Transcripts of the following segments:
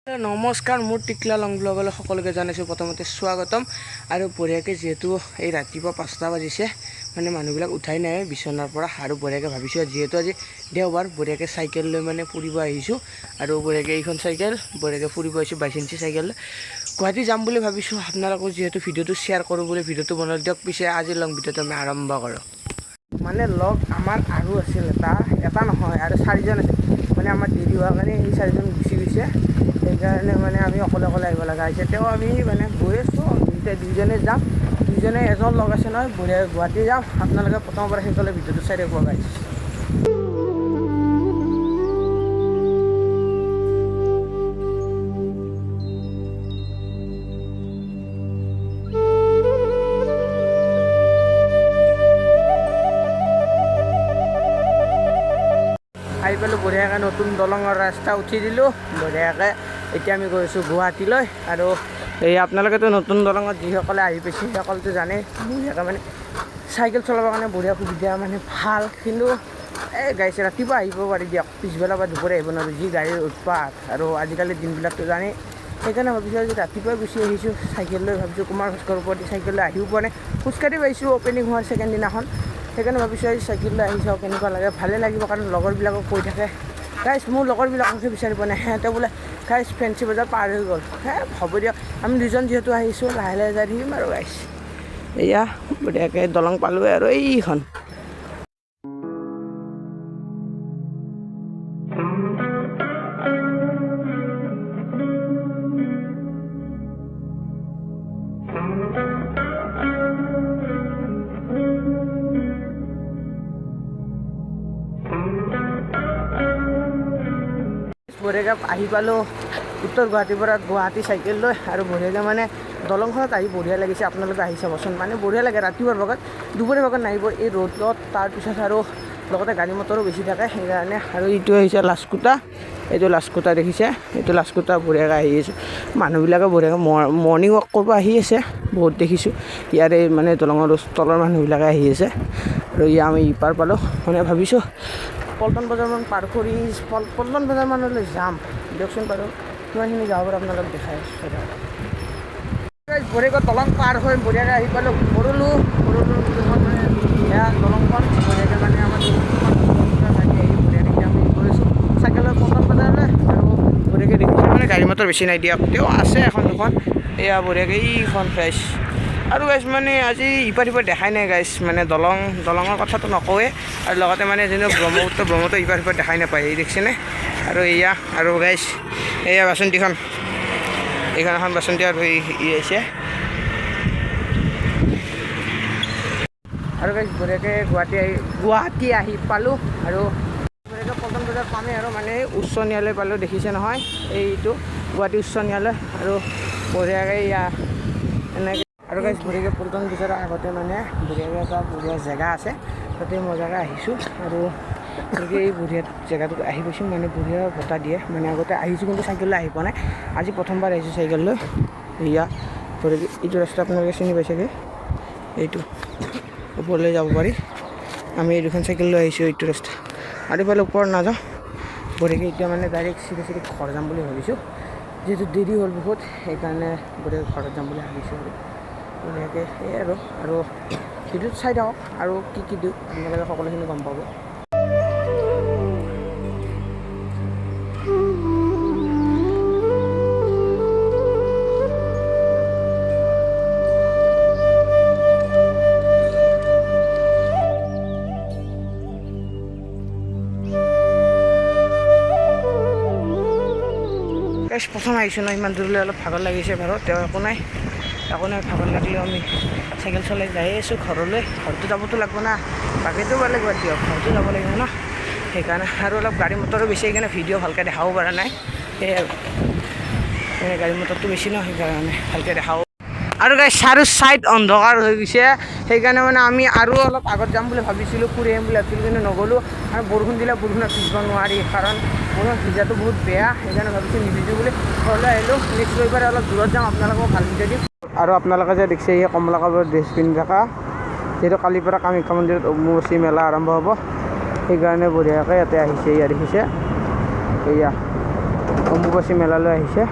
নমস্কাৰ মোৰ টিকলা লং ব্লগলৈ সকলোকে জানাইছোঁ প্ৰথমতে স্বাগতম আৰু বঢ়িয়াকৈ যেহেতু এই ৰাতিপুৱা 5টা বাজিছে মানে মানুহবিলাক উঠাই নাই বিছনাৰ পৰা আৰু বঢ়িয়াকৈ ভাবিছোঁ যেহেতু আজি দেওবাৰ বঢ়িয়াকৈ চাইকেল লৈ মানে ফুৰিব আহিছোঁ আৰু বঢ়িয়াকৈ এইখন চাইকেল বঢ়িয়াকৈ ফুৰিব আহিছোঁ 22 ইঞ্চি চাইকেল গুৱাহাটী যাম বুলি ভাবিছোঁ আপোনালোকক যেহেতু ভিডিঅ'টো শ্বেয়াৰ কৰোঁ বুলি ভিডিঅ'টো বনাই দিয়ক পিছে আজি লং ভিডিঅ'টো আমি আৰম্ভ কৰোঁ মানে লগ আমাৰ আৰু আছিল এটা নহয় আৰু 4জন আছিল মানে আমাৰ দেৰি হোৱাৰ কাৰণে এই 4জন গুচি গৈছে সেইকাৰণে মানে আমি অকলে আহিব লগা হৈছে তেও আমি মানে গৈ আছোঁ দুইজনে যাম দুইজনে এজন লগ আছে নহয় বঢ়িয়া গুৱাহাটী যাম আপোনালোকে প্ৰথমৰ পৰা শেষলৈ ভিডিঅ'টো চাই থাকিব গাইছ আহি পালোঁ বঢ়িয়াকৈ নতুন দলঙৰ ৰাস্তা উঠি দিলোঁ বঢ়িয়াকৈ এতিয়া আমি গৈ আছোঁ গুৱাহাটীলৈ আৰু এই আপোনালোকেতো নতুন দলঙত যিসকলে আহি পাইছে সেইসকলেতো জানে বঢ়িয়াকৈ মানে চাইকেল চলাবৰ কাৰণে বঢ়িয়া সুবিধা মানে ভাল কিন্তু এই গাড়ী ৰাতিপুৱা আহিব পাৰি দিয়ক পিছবেলা বা দুপৰীয়া আহিব নোৱাৰোঁ যি গাড়ীৰ উৎপাত আৰু আজিকালি দিনবিলাকতো জানেই সেইকাৰণে ভাবিছোঁ আজি ৰাতিপুৱাই গুচি আহিছোঁ চাইকেল লৈ ভাবিছোঁ কুমাৰ ভাস্কৰ ওপৰত চাইকেল লৈ আহিও পোৱা নাই খোজকাঢ়ি পাইছোঁ অ'পেনিং হোৱাৰ ছেকেণ্ড দিনাখন সেইকাৰণে ভাবিছোঁ আজি চাইকেল লৈ আহি চাওঁ কেনেকুৱা লাগে ভালেই লাগিব কাৰণ লগৰবিলাকক কৈ থাকে গাইছ মোৰ লগৰবিলাককে বিচাৰি পোৱা নাই সিহঁতে বোলে গাইছ ফেঞ্চি বজাৰ পাৰ হৈ গ'ল হ'ব দিয়ক আমি দুজন যিহেতু আহিছোঁ লাহে লাহে যাই থাকিম আৰু গাইছ এয়া বঢ়িয়াকৈ দলং পালোঁ আৰু এইখন বঢ়িয়াকৈ আহি পালোঁ উত্তৰ গুৱাহাটীৰ পৰা গুৱাহাটী চাইকেল লৈ আৰু বঢ়িয়াকৈ মানে দলংখনত আহি বঢ়িয়া লাগিছে আপোনালোকে আহি চাবচোন মানে বঢ়িয়া লাগে ৰাতিপুৱাৰ ভাগত দুপৰীয়া ভাগত নাহিব এই ৰ'দত তাৰপিছত আৰু লগতে গাড়ী মটৰো বেছি থাকে সেইকাৰণে আৰু এইটো হৈছে লাচকুটা এইটো লাচকুটা দেখিছে এইটো লাচকুটা বঢ়িয়াকৈ আহি আছে মানুহবিলাকে বঢ়িয়াকৈ মৰ্ণিং ৱাক কৰিব আহি আছে বহুত দেখিছোঁ ইয়াৰে মানে দলঙৰ তলৰ মানুহবিলাকে আহি আছে আৰু ইয়াত আমি ইপাৰ পালোঁ মানে ভাবিছোঁ পল্টন বজাৰমান পাৰ কৰি পল্টন বজাৰমানলৈ যাম দিয়কচোন বাৰু কিমানখিনি যাব পাৰে আপোনালোক দেখাই বঢ়িয়াকৈ দলং পাৰ হৈ বঢ়িয়াকৈ আহি পালোঁ সৰুলো মানে সেয়া দলংখন বঢ়িয়াকৈ মানে আমাৰ আহি বঢ়িয়াকৈ আমি গৈছোঁ চাইকেলৰ পল্টন বজাৰলৈ আৰু বঢ়িয়াকৈ দেখিছোঁ মানে গাড়ী মটৰ বেছি নাই দিয়ক তেওঁ আছে এখন দুখন এয়া বঢ়িয়াকৈ এইখন গাইছ আৰু গাইছ মানে আজি ইপাৰ সিপাৰ দেখাই নাই গাইছ মানে দলঙৰ কথাটো নকওঁৱে আৰু লগতে মানে যেনে ব্ৰহ্মপুত্ৰ ইপাৰ সিপাৰ দেখাই নাপায় এই দেখিছেনে আৰু এয়া আৰু গাইছ এয়া বাচন্তীখন এইখন এখন বাচন্তী আৰু ই আহিছে আৰু গাইছ বঢ়িয়াকৈ গুৱাহাটী আহি পালোঁ আৰু বঢ়িয়াকৈ পল্টন বজাৰ পামেই আৰু মানে উচ্চ ন্যায়ালয় পালোঁ দেখিছে নহয় এইটো গুৱাহাটী উচ্চ ন্যায়ালয় আৰু বঢ়িয়াকৈ এয়া এনেকৈ আৰু গাইছ বঢ়িয়াকৈ পল্টন বজাৰৰ আগতে মানে বঢ়িয়াকৈ এটা বঢ়িয়া জেগা আছে তাতে মজাকৈ আহিছোঁ আৰু গতিকে এই বঢ়িয়া জেগাটোত আহি পাইছোঁ মানে বঢ়িয়া বতাহ দিয়ে মানে আগতে আহিছোঁ কিন্তু চাইকেল লৈ আহি পোৱা নাই আজি প্ৰথমবাৰ আহিছোঁ চাইকেল লৈ এয়া বঢ়িয়াকৈ এইটো ৰাস্তা আপোনালোকে চিনি পাইছেগৈ এইটো ওপৰলৈ যাব পাৰি আমি এই দুখন চাইকেল লৈ আহিছোঁ এইটো ৰাস্তা আৰু ইফালে ওপৰত নাযাওঁ বঢ়িয়াকৈ এতিয়া মানে ডাইৰেক্ট চিধা ঘৰ যাম বুলি ভাবিছোঁ যিহেতু দেৰি হ'ল বহুত সেইকাৰণে বঢ়িয়াকৈ ঘৰত যাম বুলি ভাবিছোঁ আৰু বঢ়িয়াকৈ সেয়াই আৰু ভিডিঅ'ত চাই থাকক আৰু কি দিওঁ আপোনালোকে সকলোখিনি গম পাব প্ৰথম আহিছোঁ ন ইমান দূৰলৈ অলপ ভাগৰ লাগিছে বাৰু তেওঁ একো নাই ভাগৰ লাগিলেও আমি চাইকেল চলাই যাই আছোঁ ঘৰলৈ ঘৰটো যাবতো লাগিব না বাকীটো ভাল লাগিব দিয়ক ঘৰটো যাব লাগিব ন সেইকাৰণে আৰু অলপ গাড়ী মটৰো বেছি সেইকাৰণে ভিডিঅ' ভালকৈ দেখাব পৰা নাই সেয়াই আৰু গাড়ী মটৰটো বেছি ন সেইকাৰণে ভালকৈ দেখাব আৰু গাইছ চাৰু চাইড অন্ধকাৰ হৈ গৈছে সেইকাৰণে মানে আমি আৰু অলপ আগত যাম বুলি ভাবিছিলোঁ ফুৰি আহিম বুলি ভাবিছিলোঁ কিন্তু নগ'লোঁ আৰু বৰষুণ দিলে বৰষুণত ভিজিব নোৱাৰি কাৰণ বৰষুণ ভিজাটো বহুত বেয়া সেইকাৰণে ভাবিছোঁ নিভিজোঁ বুলি ঘৰলৈ আহিলোঁ নেক্সট ৰবিবাৰে অলপ দূৰত যাম আপোনালোকক ভাল ভিডিঅ' দিম আৰু আপোনালোকে যে দেখিছে এই কমলা কালাৰৰ ড্ৰেছ পিন্ধি থকা যিহেতু কালিৰ পৰা কামাখ্যা মন্দিৰত অম্বুবাচী মেলা আৰম্ভ হ'ব সেইকাৰণে বঢ়িয়াকৈ ইয়াতে আহিছে দেখিছে এয়া অম্বুবাচী মেলালৈ আহিছে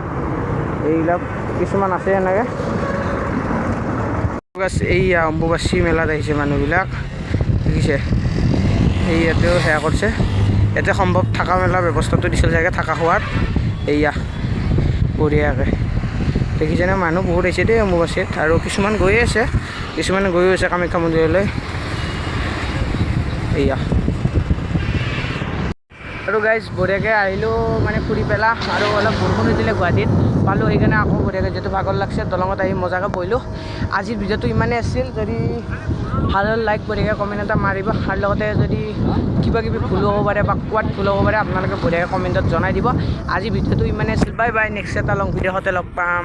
এইবিলাক কিছুমান আছে এনেকৈ এইয়া অম্বুবাচী মেলাত আহিছে মানুহবিলাক দেখিছে এই ইয়াতেও সেয়া কৰিছে ইয়াতে সম্ভৱ থকা মেলা ব্যৱস্থাটো দিছিল চাগে থকা খোৱাৰ এইয়া বঢ়িয়াকৈ দেখিছেনে মানুহ বহুত আহিছে দেই অম্বুবাচীত আৰু কিছুমান গৈয়ে আছে কিছুমানে গৈও আছে কামাখ্যা মন্দিৰলৈ এইয়া আৰু গাইজ বঢ়িয়াকৈ আহিলোঁ মানে ফুৰি পেলা আৰু অলপ বৰষুণো দিলে গুৱাহাটীত পালোঁ সেইকাৰণে আকৌ বঢ়িয়াকৈ যিহেতু ভাগৰ লাগছে দলঙত আহি মজাকৈ বহিলোঁ আজিৰ ভিডিঅ'টো ইমানেই আছিল যদি ভাল লাইক বঢ়িয়াকৈ কমেণ্ট এটা মাৰিব আৰু লগতে যদি কিবা কিবি ভুল হ'ব পাৰে বা কোৱাত ভুল হ'ব পাৰে আপোনালোকে বঢ়িয়াকৈ কমেণ্টত জনাই দিব আজি ভিডিঅ'টো ইমানেই আছিল বাই বাই নেক্সট এটা লং ভিডিঅ'তে লগ পাম